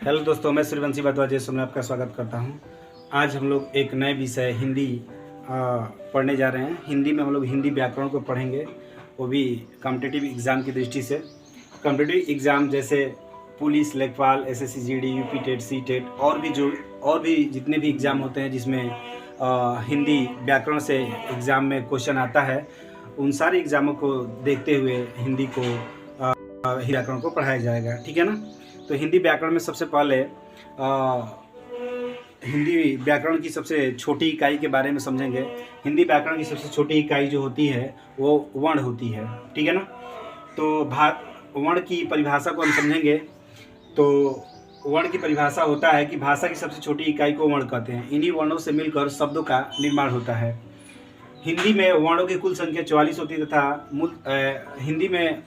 Hello दोस्तों, मैं सूर्यवंशी भारद्वाज में आपका स्वागत करता हूं। आज हम लोग एक नए विषय हिंदी पढ़ने जा रहे हैं। हिंदी में हम लोग हिंदी व्याकरण को पढ़ेंगे, वो भी कॉम्पिटिटिव एग्ज़ाम की दृष्टि से। कॉम्पिटिटिव एग्ज़ाम जैसे पुलिस, लेखपाल, SSC GD, UP TET, CTET और भी जितने भी एग्ज़ाम होते हैं जिसमें हिंदी व्याकरण से एग्ज़ाम में क्वेश्चन आता है, उन सारे एग्ज़ामों को देखते हुए हिंदी व्याकरण को पढ़ाया जाएगा। ठीक है ना। तो हिंदी व्याकरण में सबसे पहले हिंदी व्याकरण की सबसे छोटी इकाई के बारे में समझेंगे। हिंदी व्याकरण की सबसे छोटी इकाई जो होती है वो वर्ण होती है। ठीक है ना। तो वर्ण की परिभाषा को हम समझेंगे। तो वर्ण की परिभाषा होता है कि भाषा की सबसे छोटी इकाई को वर्ण कहते हैं। इन्हीं वर्णों से मिलकर शब्दों का निर्माण होता है। हिंदी में वर्णों की कुल संख्या 44 होती है तथा हिंदी में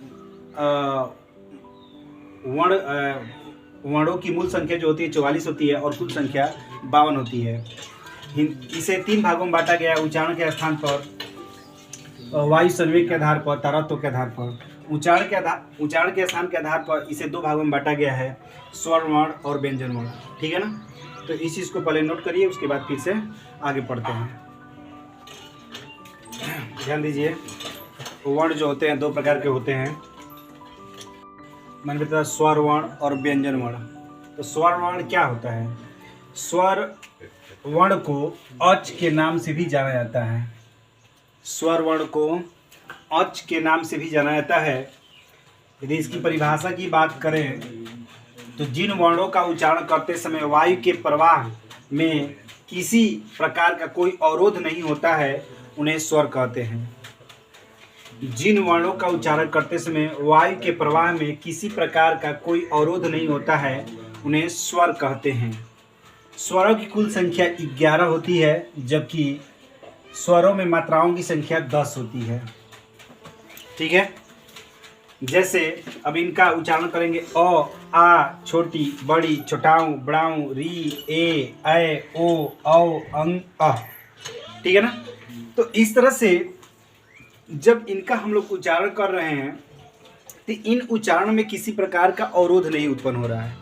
वर्णों की मूल संख्या जो होती है 44 होती है और कुल संख्या 52 होती है। इसे 3 भागों में बांटा गया है। उच्चारण के स्थान पर, वायु संवेग के आधार पर, तारत्व के आधार पर। उच्चारण के स्थान के आधार पर इसे 2 भागों में बांटा गया है, स्वर वर्ण और व्यंजन वर्ण। ठीक है ना। तो इस चीज़ को पहले नोट करिए, उसके बाद फिर से आगे पढ़ते हैं। ध्यान दीजिए, वर्ण जो होते हैं 2 प्रकार के होते हैं। मैंने बताया स्वर वर्ण और व्यंजन वर्ण। तो स्वर वर्ण क्या होता है? स्वर वर्ण को अच के नाम से भी जाना जाता है। स्वर वर्ण को अच के नाम से भी जाना जाता है। यदि इसकी परिभाषा की बात करें तो जिन वर्णों का उच्चारण करते समय वायु के प्रवाह में किसी प्रकार का कोई अवरोध नहीं होता है, उन्हें स्वर कहते हैं। जिन वर्णों का उच्चारण करते समय वायु के प्रवाह में किसी प्रकार का कोई अवरोध नहीं होता है, उन्हें स्वर कहते हैं। स्वरों की कुल संख्या 11 होती है, जबकि स्वरों में मात्राओं की संख्या 10 होती है। ठीक है। जैसे अब इनका उच्चारण करेंगे: अ, आ, छोटी, बड़ी, छोटाऊ, बड़ाऊ, री, ए, ऐ, ओ, औ, अंग, अ। ठीक है ना। तो इस तरह से जब इनका हम लोग उच्चारण कर रहे हैं तो इन उच्चारण में किसी प्रकार का अवरोध नहीं उत्पन्न हो रहा है।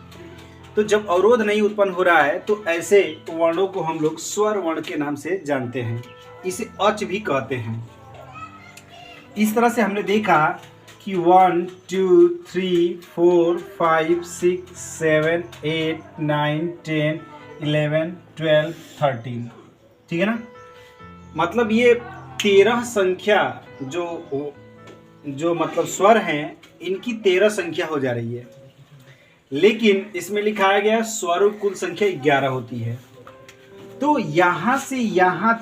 तो जब अवरोध नहीं उत्पन्न हो रहा है तो ऐसे वर्णों को हम लोग स्वर वर्ण के नाम से जानते हैं। इसे अच भी कहते हैं। इस तरह से हमने देखा कि 1 2 3 4 5 6 7 8 9 10 11 12 13। ठीक है ना। मतलब ये 13 संख्या जो मतलब स्वर हैं, इनकी 13 संख्या हो जा रही है। लेकिन इसमें लिखाया गया स्वर कुल संख्या 11 होती है। तो यहां से यहां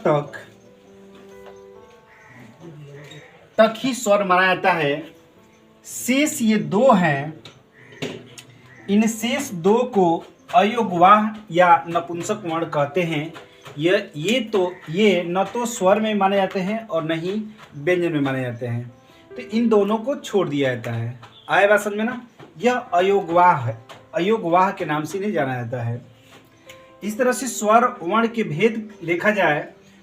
तक ही स्वर माना जाता है। शेष ये 2 हैं। इन शेष 2 को अयोगवाह या नपुंसक वर्ण कहते हैं। ये न तो स्वर में माने जाते हैं और न ही व्यंजन में माने जाते हैं। तो इन दोनों को छोड़ दिया जाता है। आए बात समझ में ना। यह अयोगवाह के नाम से नहीं जाना जाता है। इस तरह से स्वर वर्ण के भेद देखा जाए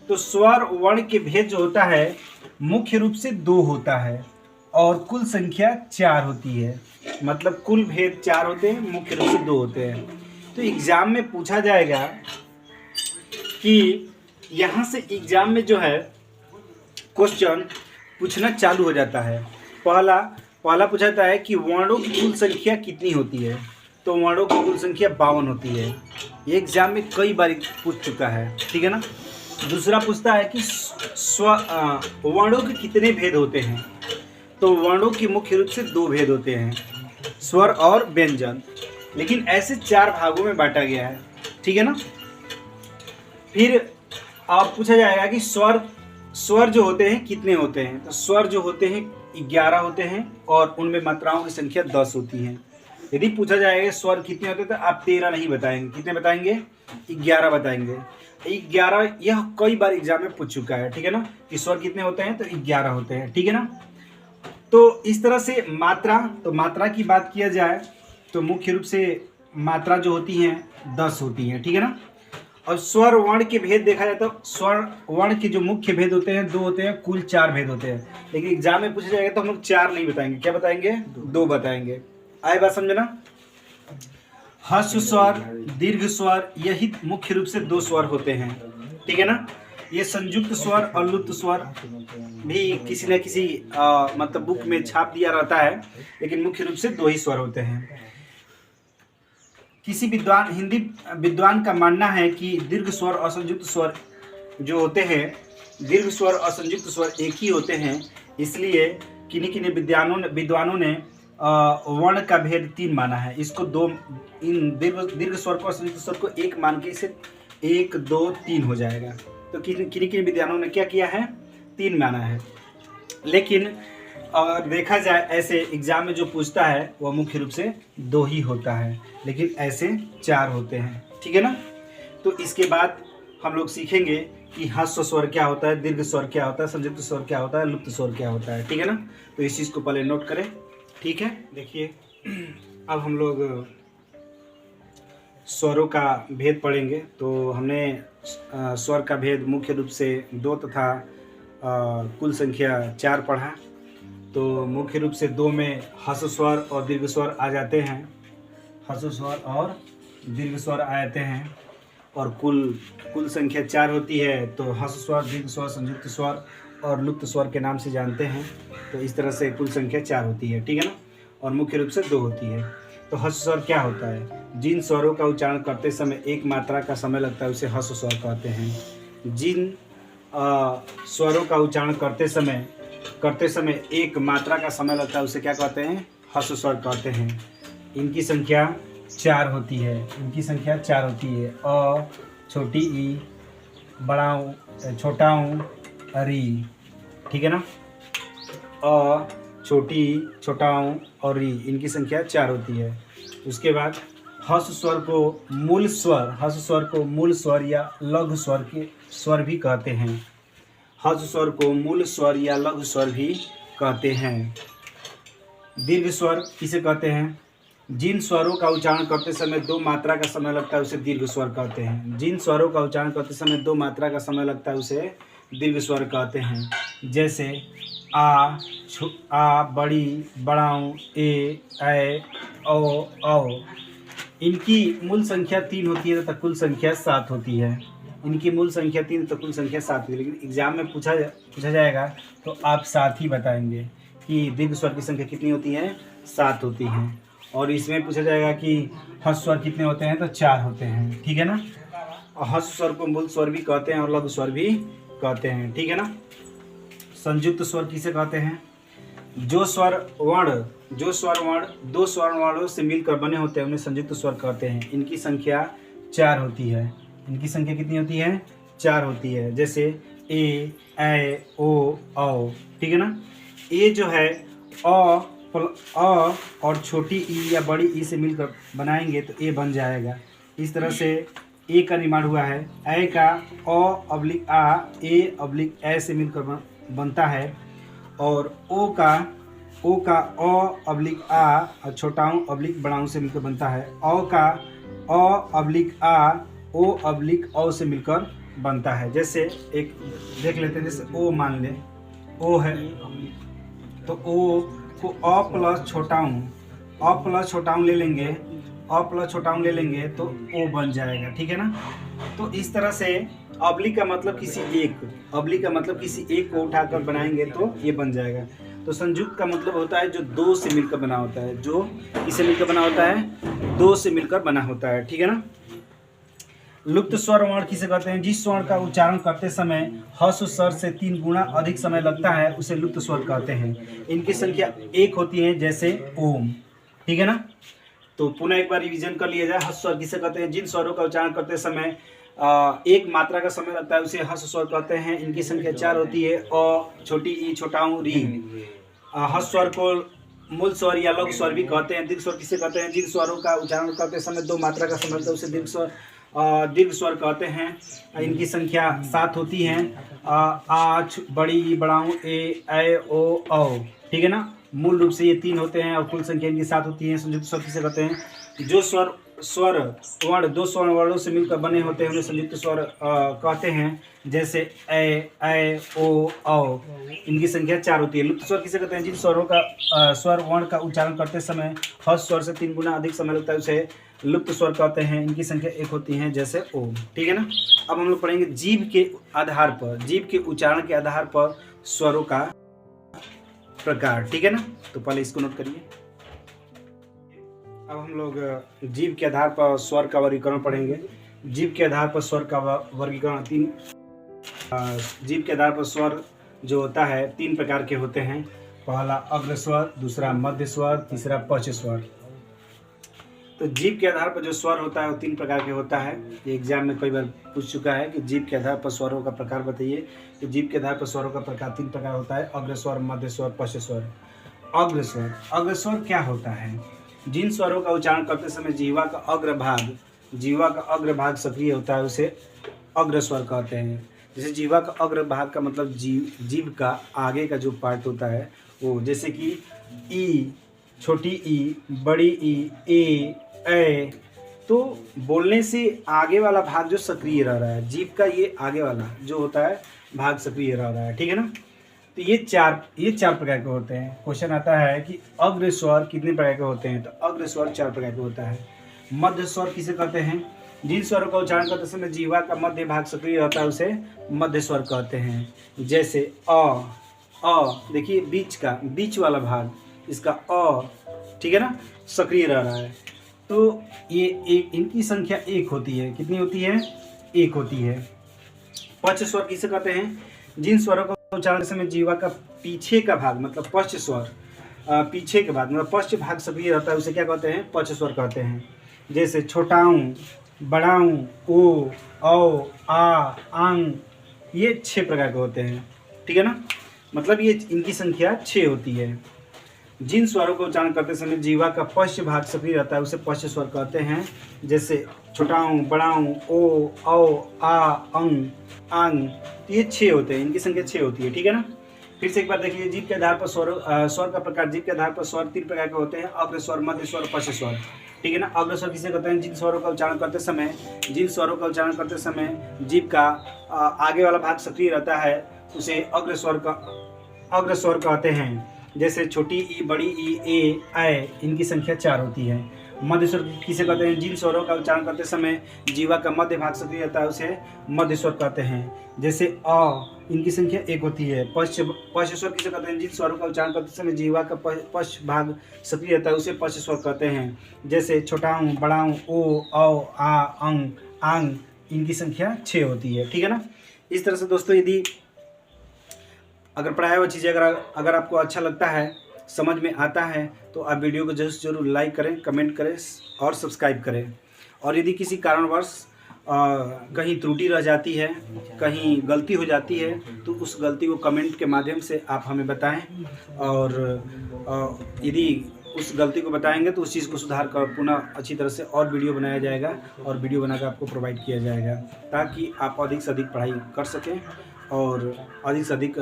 तो स्वर वर्ण के भेद जो होता है मुख्य रूप से 2 होता है और कुल संख्या 4 होती है। मतलब कुल भेद 4 होते हैं, मुख्य रूप से 2 होते हैं। तो एग्जाम में पूछा जाएगा कि यहाँ से एग्जाम में जो है क्वेश्चन पूछना चालू हो जाता है। पहला पूछा जाता है कि वर्णों की कुल संख्या कितनी होती है। तो वर्णों की कुल संख्या 52 होती है। ये एग्जाम में कई बार पूछ चुका है। ठीक है ना। दूसरा पूछता है कि वर्णों के कितने भेद होते हैं। तो वर्णों की मुख्य रूप से 2 भेद होते हैं, स्वर और व्यंजन। लेकिन ऐसे 4 भागों में बांटा गया है। ठीक है ना। फिर आप पूछा जाएगा कि स्वर जो होते हैं कितने होते हैं। तो स्वर जो होते हैं 11 होते हैं और उनमें मात्राओं की संख्या 10 होती है। यदि पूछा जाएगा स्वर कितने होते हैं तो आप 13 नहीं बताएंगे। कितने बताएंगे? 11 बताएंगे। 11 यह कई बार एग्जाम में पूछ चुका है। ठीक है ना। कि स्वर कितने होते हैं तो 11 होते हैं। ठीक है ना। तो इस तरह से मात्रा की बात किया जाए तो मुख्य रूप से मात्रा जो होती हैं 10 होती हैं। ठीक है ना। और स्वर वर्ण के भेद देखा जाए तो स्वर वर्ण के जो मुख्य भेद होते हैं 2 होते हैं, कुल 4 भेद होते हैं। लेकिन एग्जाम में पूछा जाएगा तो हम लोग 4 नहीं बताएंगे। क्या बताएंगे? 2 बताएंगे। आए बात समझना। ह्रस्व स्वर, दीर्घ स्वर, यही मुख्य रूप से दो स्वर होते हैं, ठीक है ना। ये संयुक्त स्वर और लुप्त स्वर भी किसी न किसी मतलब बुक में छाप दिया रहता है, लेकिन मुख्य रूप से दो ही स्वर होते हैं। किसी विद्वान, हिंदी विद्वान का मानना है कि दीर्घ स्वर और संयुक्त स्वर जो होते हैं, दीर्घ स्वर और संयुक्त स्वर एक ही होते हैं, इसलिए किन्हीं किन्हीं विद्वानों ने वर्ण का भेद 3 माना है। इसको दो, इन दीर्घ स्वर को और संयुक्त स्वर को एक मान के इसे 1 2 3 हो जाएगा। तो किन्हीं विद्वानों ने क्या किया है, 3 माना है। लेकिन अगर देखा जाए ऐसे एग्जाम में जो पूछता है वह मुख्य रूप से 2 ही होता है, लेकिन ऐसे 4 होते हैं, ठीक है ना। तो इसके बाद हम लोग सीखेंगे कि ह्रस्व स्वर क्या होता है, दीर्घ स्वर क्या होता है, संयुक्त स्वर क्या होता है, लुप्त स्वर क्या होता है, ठीक है ना। तो इस चीज़ को पहले नोट करें, ठीक है। देखिए अब हम लोग स्वरों का भेद पढ़ेंगे। तो हमने स्वर का भेद मुख्य रूप से 2 तथा कुल संख्या 4 पढ़ा। तो मुख्य रूप से 2 में ह्रस्व स्वर और दीर्घ स्वर आ जाते हैं, ह्रस्व स्वर और दीर्घ स्वर आ जाते हैं, और कुल संख्या 4 होती है। तो ह्रस्व स्वर, दीर्घ स्वर, संयुक्त स्वर और लुप्त स्वर के नाम से जानते हैं। तो इस तरह से कुल संख्या 4 होती है, ठीक है ना, और मुख्य रूप से 2 होती है। तो ह्रस्व स्वर क्या होता है, जिन स्वरों का उच्चारण करते समय एक मात्रा का समय लगता है उसे ह्रस्व स्वर कहते हैं। जिन स्वरों का उच्चारण करते समय एक मात्रा का समय लगता है उसे क्या कहते हैं, ह्रस्व स्वर कहते हैं। इनकी संख्या 4 होती है, इनकी संख्या 4 होती है। अ, छोटी ई, बड़ा ऊ, छोटा ऊ, री, ठीक है ना। अ, छोटी, छोटा ऊ और री, इनकी संख्या 4 होती है। उसके बाद ह्रस्व स्वर को मूल स्वर या लघु स्वर भी कहते हैं। ह्रस्व स्वर को मूल स्वर या लघु स्वर भी कहते हैं। दीर्घ स्वर किसे कहते हैं, जिन स्वरों का उच्चारण करते समय 2 मात्रा का समय लगता है उसे दीर्घ स्वर कहते हैं। जिन स्वरों का उच्चारण करते समय 2 मात्रा का समय लगता है उसे दीर्घ स्वर कहते हैं। जैसे आ, बड़ी, बड़ाऊ, ए, औ। इनकी मूल संख्या 3 होती है तथा कुल संख्या 7 होती है। इनकी मूल संख्या 3 तो कुल संख्या 7 है, लेकिन एग्जाम में पूछा जाएगा तो आप 7 ही बताएंगे कि दीर्घ स्वर की संख्या कितनी होती है, 7 होती हैं। और इसमें पूछा जाएगा कि ह्रस्व स्वर कितने होते हैं, तो 4 होते हैं, ठीक है ना। और ह्रस्व स्वर को मूल स्वर भी कहते हैं और लघु स्वर भी कहते हैं, ठीक है ना। संयुक्त स्वर किसे कहते हैं, जो स्वर वर्ण 2 स्वर वर्णों से मिलकर बने होते हैं उन्हें संयुक्त स्वर कहते हैं। इनकी संख्या 4 होती है। इनकी संख्या कितनी होती है, 4 होती है। जैसे ए, ओ, औ, ठीक है ना। ए जो है अ और छोटी ई या बड़ी ई से मिलकर बनाएंगे तो ए बन जाएगा। इस तरह से ए का निर्माण हुआ है। ए का अ/आ, ए/ए से मिलकर बनता है, और ओ का अ/आ और छोटाऊ/बड़ाऊ से मिलकर बनता है। औ का अ/आ, ओ/औ से मिलकर बनता है। जैसे एक देख लेते हैं, जैसे ओ मान ले, ओ है तो ओ को अ प्लस छोटाऊ ले लेंगे तो ओ बन जाएगा, ठीक है ना। तो इस तरह से अब्लिक का मतलब किसी एक को उठाकर बनाएंगे तो ये बन जाएगा। तो संयुक्त का मतलब होता है जो 2 से मिलकर बना होता है, जो किससे मिलकर बना होता है, 2 से मिलकर बना होता है, ठीक है ना। लुप्त स्वर वर्ण किसे कहते हैं, जिस स्वर्ण का उच्चारण करते समय ह्रस्व स्वर से 3 गुना अधिक समय लगता है उसे लुप्त स्वर कहते हैं। इनकी संख्या 1 होती है, जैसे ओम, ठीक है ना। तो पुनः एक बार रिवीजन कर लिया जाए। ह्रस्व स्वर किसे कहते हैं, जिन स्वरों का उच्चारण करते समय 1 मात्रा का समय लगता है उसे ह्रस्व स्वर कहते हैं। इनकी संख्या 4 होती है। अ, छोटी ई, छोटाऊ, री। ह्रस्व स्वर को मूल स्वर या लघु स्वर भी कहते हैं। दीर्घ स्वर किसे कहते हैं, जिन स्वरों का उच्चारण करते समय 2 मात्रा का समय लगता है उसे दीर्घ स्वर कहते हैं। इनकी संख्या 7 होती है। आ, बड़ी, बड़ाऊ, ए, ओ, औ, ठीक है ना। मूल रूप से ये 3 होते हैं और कुल संख्या इनकी 7 होती है। संयुक्त स्वर किसे कहते हैं, जो स्वर स्वर वर्ण दो स्वर्ण वर्णों से मिलकर बने होते हैं, उन्हें संयुक्त स्वर कहते हैं। जैसे ए ओ औ, इनकी संख्या 4 होती है। लुप्त स्वर किसे कहते हैं? जिन स्वरों का स्वर वर्ण का उच्चारण करते समय हर्ष स्वर से 3 गुना अधिक समय लगता है उसे लुप्त स्वर कहते हैं। इनकी संख्या 1 होती है, जैसे ओ। ठीक है ना। अब हम लोग पढ़ेंगे जीभ के आधार पर, जीभ के उच्चारण के आधार पर स्वरों का प्रकार। ठीक है ना। तो पहले इसको नोट करिए। अब हम लोग जीभ के आधार पर स्वर का वर्गीकरण पढ़ेंगे। जीभ के आधार पर स्वर का वर्गीकरण जीभ के आधार पर स्वर जो होता है 3 प्रकार के होते हैं। पहला अग्र स्वर, दूसरा मध्य स्वर, तीसरा पश्च स्वर। तो जीभ के आधार पर जो स्वर होता है वो 3 प्रकार के होता है। ये एग्जाम में कई बार पूछ चुका है कि जीभ के आधार पर स्वरों का प्रकार बताइए। तो जीभ के आधार पर स्वरों का प्रकार 3 प्रकार होता है, अग्र स्वर, मध्य स्वर, पश्च स्वर। अग्र स्वर, अग्र स्वर क्या होता है? जिन स्वरों का उच्चारण करते समय जीवा का अग्र भाग सक्रिय होता है उसे अग्र स्वर कहते हैं। जैसे जीवा का अग्र भाग का मतलब जीभ का आगे का जो पार्ट होता है वो, जैसे कि ई, छोटी ई, बड़ी ई, ए। तो बोलने से आगे वाला भाग जो सक्रिय रह रहा है, जीभ का ये आगे वाला जो होता है भाग सक्रिय रह रहा है। ठीक है ना। तो ये चार प्रकार के होते हैं। क्वेश्चन आता है कि अग्र स्वर कितने प्रकार के होते हैं? तो अग्र स्वर 4 प्रकार के होता है। मध्य स्वर किसे कहते हैं? जिन स्वरों का उच्चारण करते समय जीवा का मध्य भाग सक्रिय होता है उसे मध्य स्वर कहते हैं। जैसे अ, देखिए बीच वाला भाग इसका अ, ठीक है ना, सक्रिय रह रहा है। तो ये इनकी संख्या 1 होती है। कितनी होती है? 1 होती है। पश्च स्वर किसे कहते हैं? जिन स्वरों का उच्चारण समय जीवा का पीछे का भाग मतलब पश्च स्वर, पीछे के भाग मतलब पश्च भाग सक्रिय रहता है उसे क्या कहते हैं? पश्च स्वर कहते हैं। जैसे छोटाऊं, बड़ाऊं, ओ, औ, आ, आंग, ये 6 प्रकार के होते हैं। ठीक है ना। मतलब ये इनकी संख्या 6 होती है। जिन स्वरों को उच्चारण करते समय जीवा का पश्च भाग सक्रिय रहता है उसे पश्च स्वर कहते हैं। जैसे छोटाऊं, बड़ाऊं, ओ, औ, आ, अंग, आंग, तो ये 6 होते हैं। इनकी संख्या 6 होती है। ठीक है ना। फिर से एक बार देखिए, जीभ के आधार पर स्वर का प्रकार। जीभ के आधार पर स्वर 3 प्रकार के होते हैं, अग्र स्वर, मध्य स्वर, पश्च स्वर। ठीक है ना। अग्र स्वर किसे कहते हैं? जिन स्वरों का उच्चारण करते समय जीभ का आगे वाला भाग सक्रिय रहता है उसे अग्र स्वर कहते हैं। जैसे छोटी ई, बड़ी ई, ए, इनकी संख्या 4 होती है। मध्य स्वर किसे कहते हैं? जिन स्वरों का उच्चारण करते समय जीवा का मध्य भाग सक्रिय रहता है उसे मध्य स्वर कहते हैं। जैसे अ, इनकी संख्या 1 होती है। पश्च स्वर किसे कहते हैं? जिन स्वरों का उच्चारण करते समय जीवा का पश्च भाग सक्रिय रहता है उसे पश्च स्वर कहते हैं। जैसे छोटाऊं, बड़ाऊं, ओ, औ, आ, अंग, आंग, इनकी संख्या 6 होती है। ठीक है ना। इस तरह से दोस्तों यदि अगर पढ़ाया हुआ चीज़ें अगर आपको अच्छा लगता है, समझ में आता है, तो आप वीडियो को जरूर लाइक करें, कमेंट करें और सब्सक्राइब करें। और यदि किसी कारणवश कहीं त्रुटि रह जाती है, कहीं गलती हो जाती है, तो उस गलती को कमेंट के माध्यम से आप हमें बताएं। और यदि उस गलती को बताएंगे तो उस चीज़ को सुधार कर पुनः अच्छी तरह से और वीडियो बनाया जाएगा और वीडियो बनाकर आपको प्रोवाइड किया जाएगा, ताकि आप अधिक से अधिक पढ़ाई कर सकें और अधिक से अधिक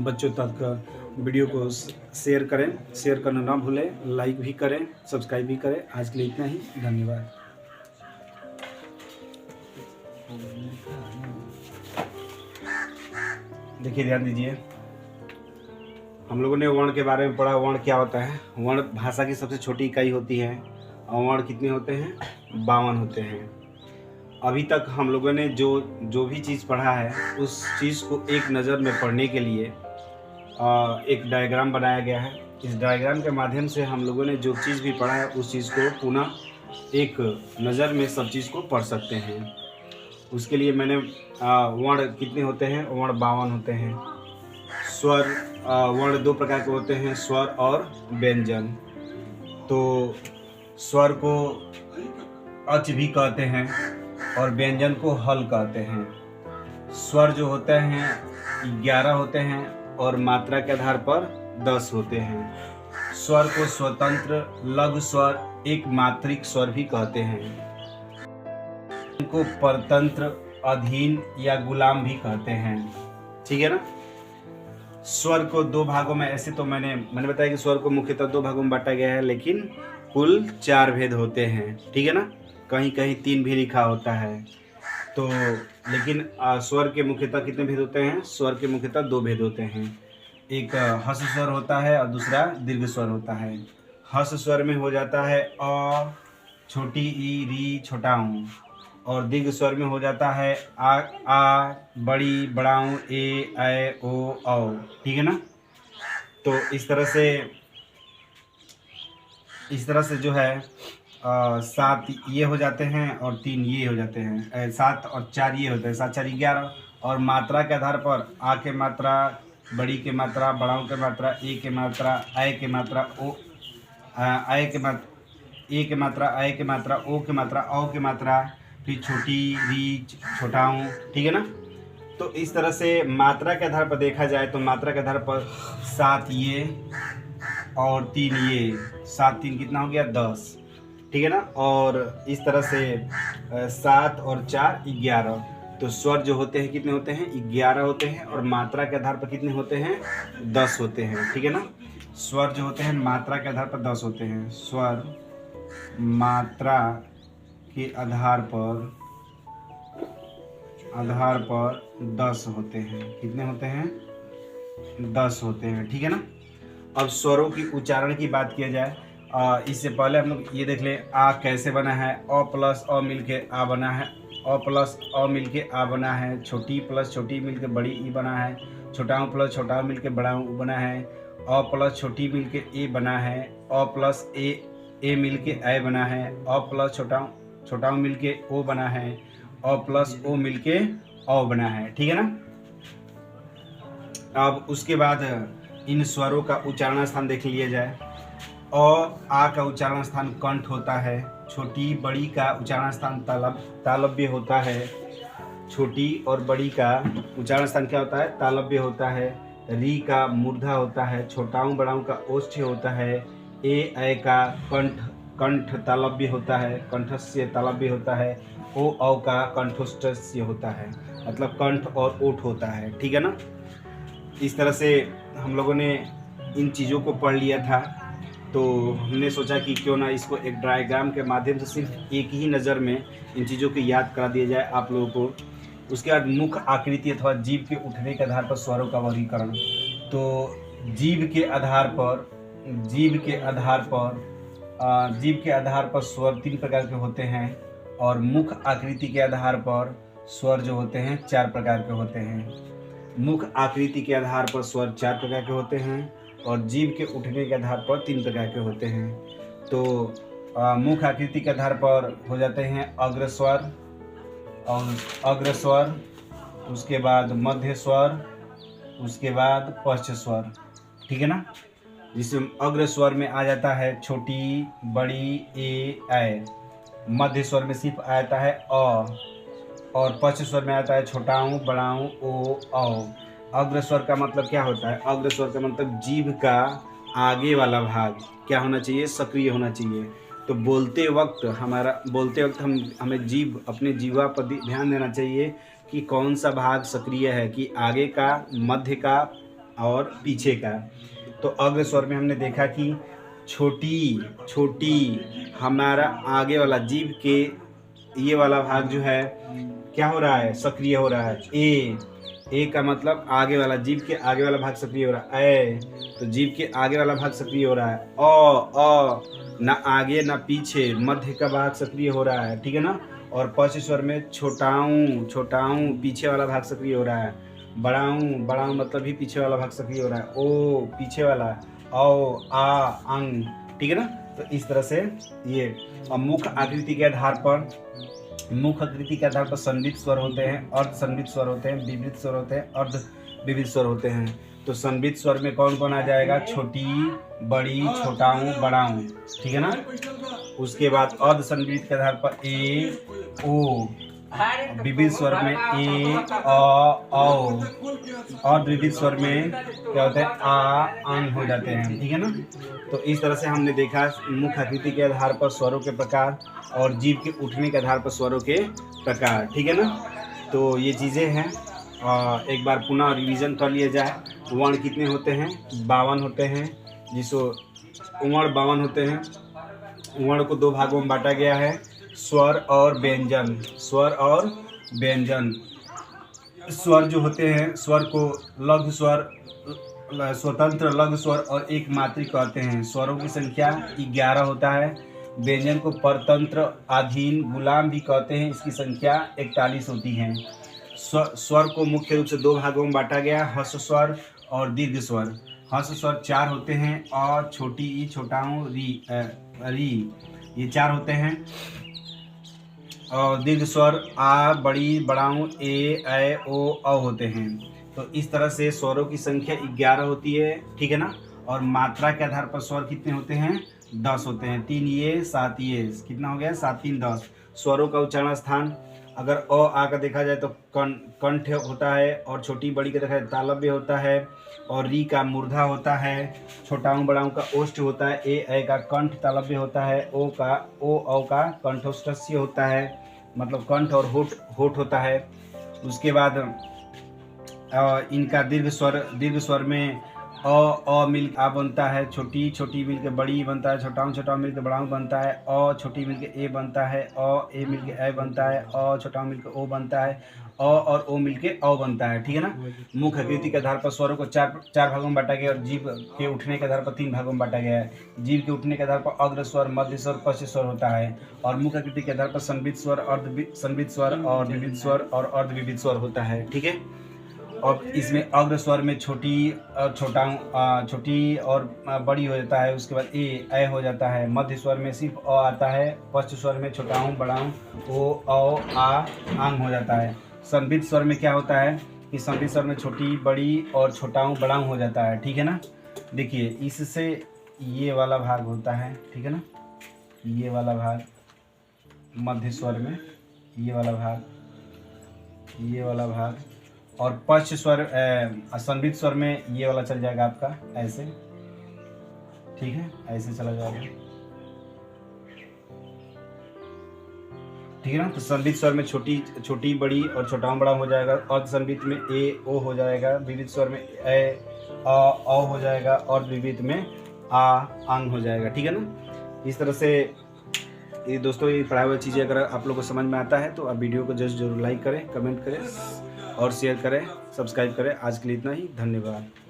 बच्चों तक वीडियो को शेयर करें। शेयर करना ना भूलें, लाइक भी करें, सब्सक्राइब भी करें। आज के लिए इतना ही, धन्यवाद। देखिए, ध्यान दीजिए, हम लोगों ने वर्ण के बारे में पढ़ा। वर्ण क्या होता है? वर्ण भाषा की सबसे छोटी इकाई होती है। और वर्ण कितने होते हैं? 52 होते हैं। अभी तक हम लोगों ने जो भी चीज़ पढ़ा है उस चीज़ को एक नज़र में पढ़ने के लिए एक डायग्राम बनाया गया है। इस डायग्राम के माध्यम से हम लोगों ने जो चीज़ भी पढ़ा है उस चीज़ को पुनः एक नज़र में सब चीज़ को पढ़ सकते हैं। उसके लिए मैंने वर्ण कितने होते हैं? वर्ण 52 होते हैं। स्वर वर्ण 2 प्रकार के होते हैं, स्वर और व्यंजन। तो स्वर को अच भी कहते हैं और व्यंजन को हल कहते हैं। स्वर जो होते हैं 11 होते हैं और मात्रा के आधार पर 10 होते हैं। स्वर को स्वतंत्र, लघु स्वर, एक मात्रिक स्वर भी कहते हैं। इनको परतंत्र, अधीन या गुलाम भी कहते हैं। ठीक है ना। स्वर को 2 भागों में, ऐसे तो मैंने बताया कि स्वर को मुख्यतः 2 भागों में बांटा गया है, लेकिन कुल 4 भेद होते हैं। ठीक है ना। कहीं कहीं 3 भी लिखा होता है। तो लेकिन स्वर के मुख्यतः कितने भेद होते हैं? स्वर के मुख्यतः 2 भेद होते हैं। एक हर्ष स्वर होता है और दूसरा दीर्घ स्वर होता है। हर्ष स्वर में हो जाता है अ, छोटी ई, री, छोटा ऊ, और दीर्घ स्वर में हो जाता है आ, बड़ी, बड़ाऊ, ए, ऐ, ओ, औ। ठीक है ना? तो इस तरह से जो है 7 ये हो जाते हैं और 3 ये हो जाते हैं, 7 और 4 ये होते हैं, 7 4 11। और मात्रा के आधार पर आ के मात्रा, बड़ी के मात्रा, बड़ाऊ के मात्रा, ए के मात्रा, ऐ के मात्रा, ओ, ऐ के मात्रा, ए के मात्रा, ऐ के मात्रा, ओ के मात्रा, औ के मात्रा, फिर छोटी, री, छोटाऊ। ठीक है ना? तो इस तरह से मात्रा के आधार पर देखा जाए तो मात्रा के आधार पर 7 ये और 3 ये, 7 3 कितना हो गया? 10। ठीक है ना? और इस तरह से 7 और 4 11। तो स्वर जो होते हैं कितने होते हैं? 11 होते हैं, और मात्रा के आधार पर कितने होते हैं? 10 होते हैं। ठीक है ना? स्वर जो होते हैं मात्रा के आधार पर 10 होते हैं। स्वर मात्रा के आधार पर 10 होते हैं। कितने होते हैं? 10 होते हैं। ठीक है ना? अब स्वरों की उच्चारण की बात किया जाए, इससे पहले हम लोग ये देख लें आ कैसे बना है। अ प्लस अ मिल के आ बना है, अ प्लस अ मिल के आ बना है, छोटी प्लस छोटी मिल के बड़ी ई बना है, छोटा प्लस छोटा मिल के बड़ा ऊ बना है, अ प्लस छोटी मिल के ए बना है, अ प्लस ए मिल के ऐ बना है, अ प्लस छोटा मिल के ओ बना है, अ प्लस ओ मिल के औ बना है। ठीक है ना? अब उसके बाद इन स्वरों का उच्चारण स्थान देख लिया जाए। अ आ का उच्चारण स्थान कंठ होता है। छोटी बड़ी का उच्चारण स्थान तालव्य होता है। छोटी और बड़ी का उच्चारण स्थान क्या होता है? तालव्य होता है। री का मूर्धा होता है। छोटाऊ बड़ाऊ का ओष्ठ्य होता है। ए ऐ का कंठ तालव्य होता है, कंठस्य तालव्य होता है। ओ औ का कंठोष्ठस्य होता है, मतलब कंठ और ओठ होता है। ठीक है ना? इस तरह से हम लोगों ने इन चीज़ों को पढ़ लिया था। तो हमने सोचा कि क्यों ना इसको एक डायग्राम के माध्यम से सिर्फ एक ही नज़र में इन चीज़ों को याद करा दिया जाए आप लोगों को। उसके बाद मुख आकृति अथवा जीभ के उठने के आधार पर स्वरों का वर्गीकरण। तो जीभ के आधार पर स्वर 3 प्रकार के होते हैं, और मुख आकृति के आधार पर स्वर जो होते हैं 4 प्रकार के होते हैं। मुख आकृति के आधार पर स्वर 4 प्रकार के होते हैं, और जीभ के उठने के आधार पर 3 प्रकार के होते हैं। तो मुख आकृति के आधार पर हो जाते हैं अग्रस्वर, उसके बाद मध्य स्वर, उसके बाद पश्च स्वर। ठीक है ना? जिसमें अग्र स्वर में आ जाता है छोटी, बड़ी, ए, ऐ। मध्य स्वर में सिर्फ आ जाता है अ, और पश्च स्वर में आता है छोटाऊ, बड़ाऊ, ओ, औ। अग्र स्वर का मतलब क्या होता है? अग्र स्वर का मतलब जीभ का आगे वाला भाग क्या होना चाहिए? सक्रिय होना चाहिए। तो बोलते वक्त हमें जीभ, अपने जीवा पर ध्यान देना चाहिए कि कौन सा भाग सक्रिय है, कि आगे का, मध्य का और पीछे का। तो अग्र स्वर में हमने देखा कि छोटी हमारा आगे वाला जीभ के ये वाला भाग जो है क्या हो रहा है? सक्रिय हो रहा है। ए का मतलब आगे वाला, जीभ के आगे वाला भाग सक्रिय हो रहा है। ऐ तो जीभ के आगे वाला भाग सक्रिय हो रहा है। अ ना आगे ना पीछे, मध्य का भाग सक्रिय हो रहा है। ठीक है ना? और पश्च स्वर में छोटाऊ पीछे वाला भाग सक्रिय हो रहा है। बड़ाऊ मतलब भी पीछे वाला भाग सक्रिय हो रहा है। ओ पीछे वाला, औ, आ, अंग। ठीक है ना? तो इस तरह से ये मुख आकृति के आधार पर संवृत स्वर होते हैं, अर्ध संवृत स्वर होते हैं, विवृत स्वर होते हैं, अर्ध विवृत स्वर होते हैं। तो संवृत स्वर में कौन कौन आ जाएगा? छोटी, बड़ी, छोटाऊ, बड़ाऊ। ठीक है ना? उसके बाद अर्ध संवृत के आधार पर ए, ओ। विविध स्वर में ए, अ, औ। और विविध स्वर में क्या होता है? आ, अंग हो जाते हैं। ठीक है ना? तो इस तरह से हमने देखा मुख आकृति के आधार पर स्वरों के प्रकार और जीभ के उठने के आधार पर स्वरों के प्रकार। ठीक है ना? तो ये चीज़ें हैं। एक बार पुनः रिवीजन कर लिया जाए। वर्ण कितने होते हैं? 52 होते हैं। जिसको वर्ण 52 होते हैं। वर्ण को 2 भागों में बांटा गया है, स्वर और व्यंजन। स्वर और व्यंजन। स्वर जो होते हैं, स्वर को लघु स्वर, स्वतंत्र लघु स्वर और एक मात्रिक कहते हैं। स्वरों की संख्या 11 होता है। व्यंजन को परतंत्र, अधीन, गुलाम भी कहते हैं। इसकी संख्या 41 होती है। स्वर को मुख्य रूप से 2 भागों में बांटा गया, हर्ष स्वर और दीर्घ स्वर। हर्ष स्वर 4 होते हैं, अ, छोटी ई, छोटा ऊ, री, ये 4 होते हैं। और दीर्घ स्वर आ, बड़ी, बड़ा ऊ, ए, ओ, औ होते हैं। तो इस तरह से स्वरों की संख्या 11 होती है, ठीक है ना। और मात्रा के आधार पर स्वर कितने होते हैं? 10 होते हैं। 3 ये 7 ये, कितना हो गया? 7 3 10। स्वरों का उच्चारण स्थान, अगर अ आ का देखा जाए तो कंठ होता है, और छोटी बड़ी का देखा जाए तालव्य होता है, और री का मूर्धा होता है, छोटाऊ बड़ाऊ का ओष्ठ होता है, ए का कंठ तालव्य होता है, ओ औ का कंठोष्ठस्य होता है, मतलब कंठ और होठ होता है। उसके बाद इनका दीर्घ स्वर में अ मिल आ बनता है, छोटी छोटी मिल के बड़ी बनता है, छोटाऊ मिल के बड़ाऊ बनता है, अ छोटी मिल के ए बनता है, ए मिल के ए बनता है, छोटाऊ मिल के ओ बनता है, और ओ मिल के औ बनता है, ठीक है ना। मुख आकृति के आधार पर स्वरों को चार भागों में बांटा गया, और जीभ के उठने के आधार पर 3 भागों में बांटा गया है। जीभ के उठने के आधार पर अग्र स्वर, मध्य स्वर, पश्च स्वर होता है, और मुख आकृति के आधार पर संबित स्वर, संबित स्वर और द्विविध स्वर और अर्धविविध स्वर होता है, ठीक है। और इसमें अग्र स्वर में छोटी और बड़ी हो जाता है। उसके बाद ए हो जाता है। मध्य स्वर में सिर्फ अ आता है। पश्च स्वर में छोटाऊ, बड़ाऊ, ओ, औ, आ, आंग हो जाता है। संबित स्वर में क्या होता है कि संबित स्वर में छोटी, बड़ी और छोटाऊ, बड़ाऊ हो जाता है, ठीक है ना। देखिए, इससे ये वाला भाग होता है, ठीक है ना। ये वाला भाग मध्य स्वर में, ये वाला भाग, और पश्च स्वर संबित स्वर में ये वाला चल जाएगा आपका ऐसे, ठीक है, ऐसे चला जाएगा, ठीक है ना। तो संबित स्वर में छोटी बड़ी और छोटाऊ बड़ा हो जाएगा। अर्ध संबित में ए ओ हो जाएगा। विविध स्वर में ए औ हो जाएगा, और विविध में आ आंग हो जाएगा, ठीक है ना। इस तरह से ये दोस्तों, ये पढ़ाई हुई चीज़ें अगर आप लोग को समझ में आता है तो आप वीडियो को जरूर लाइक करें, कमेंट करें और शेयर करें, सब्सक्राइब करें। आज के लिए इतना ही, धन्यवाद।